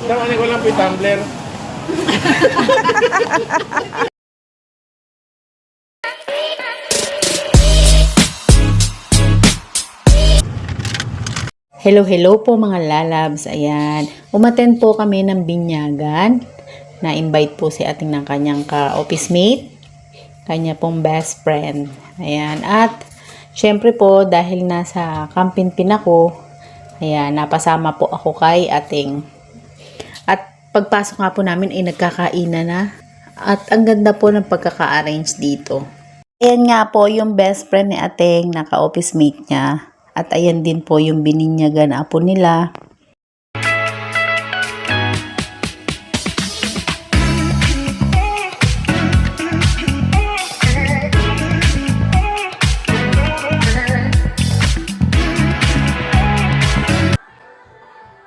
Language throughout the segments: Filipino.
Tangan ko lang po yung tumbler. Hello, hello po mga lalabs. Ayan, umattend po kami ng binyagan. Na-invite po si ating ng kanyang ka-office mate, kanya pong best friend. Ayan, at syempre po dahil nasa Kampinpin ako, ayan, napasama po ako kay ating. At pagpasok nga po namin ay nagkakainan na. At ang ganda po ng pagkaka-arrange dito. Ayan nga po yung best friend ni ating naka-office mate niya. At ayan din po yung bininyagan na apo nila.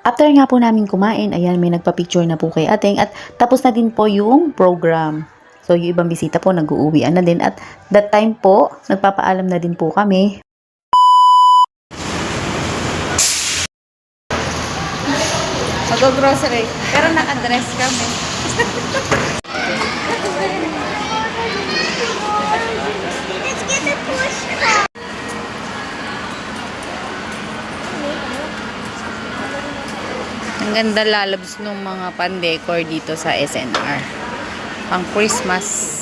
After nga po namin kumain, ayan, may nagpa-picture na po kay ating at tapos na din po yung program. So, yung ibang bisita po, nag-uuwian na din. At that time po, nagpapaalam na din po kami. Mag-grocery. Pero naka-dress kami. Let's get a push. Ang ganda lalabs ng mga pan-decor dito sa SNR. Pang Christmas.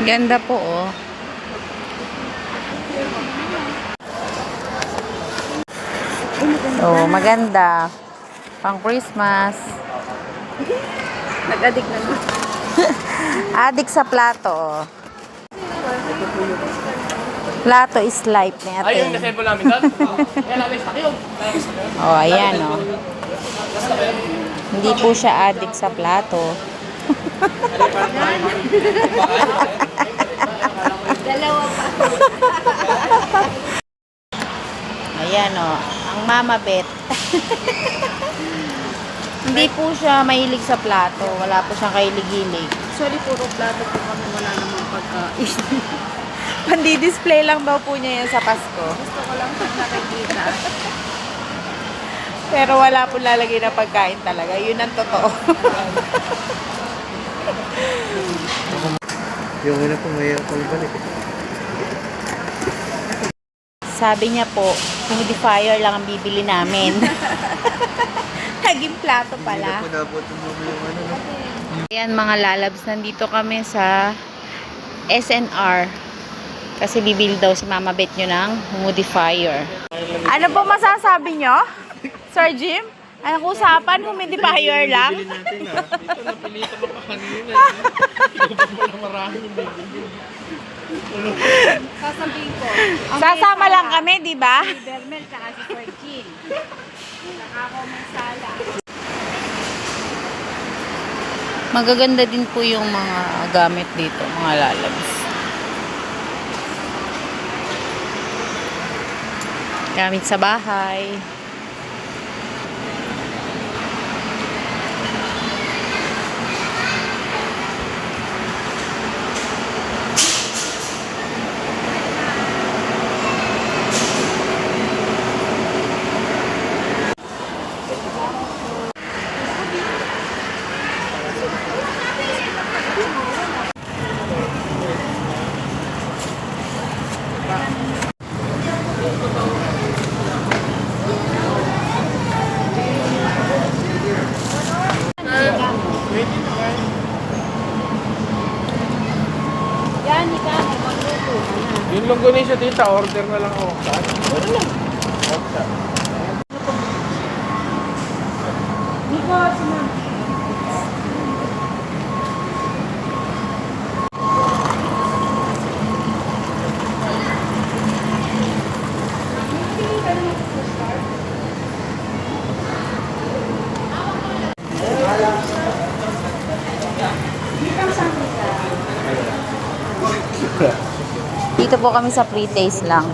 Ang ganda po, oh. So, maganda. Pang Christmas. Nag-addict na naman. Adik sa plato, oh. Plato is life ni ate. Ayun, na-sample namin doon. Kaya namin stock yun. Oh, ayan, oh. Hindi po siya adik sa plato. Dalawa pa. Ayan, oh. Ang mama bet. Hindi po siya mahilig sa plato. Wala po siyang kahilig-hilig. Sorry, puro plato po kami. Wala namang pagkain. Pandi-display lang daw po niya yan sa Pasko. Gusto ko lang pag nakikita. Pero wala po lalagay na pagkain talaga. Yun ang totoo. Yung una po may balik. Sabi niya po, humidifier lang ang bibili namin. Naging plato pala. Ayan mga lalabs, nandito kami sa SNR. Kasi bibili daw si Mama Bet nyo ng humidifier. Ano po masasabi nyo? Sir Jim? Anong usapan? Humidifier lang? Bibili natin ah. Dito napilitan mo pa kanina. Hindi pa pala maraming bibili. Sasabihin ko. Sasama lang kami, di ba? Si Bermel tsaka si Sir Jean. Saka ako may sala. Magaganda din po yung mga gamit dito, mga lalabs. Gamit sa bahay. Yan, ikaw. Magluto. Yung longganisa tita, order na lang ako. Ano lang? Nico, sino? Dito po kami sa pre-taste lang.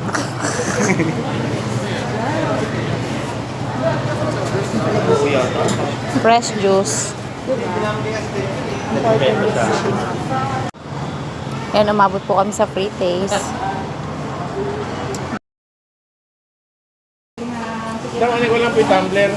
Fresh juice. Ayan, umabot po kami sa free taste. Ano ko lang po yung tumbler.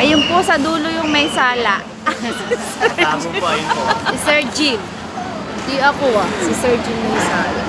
Ayun po sa dulo yung may sala. Tamo po, ayun po. Si Sir Jim. Di ako ah. Si Sir Jim may sala.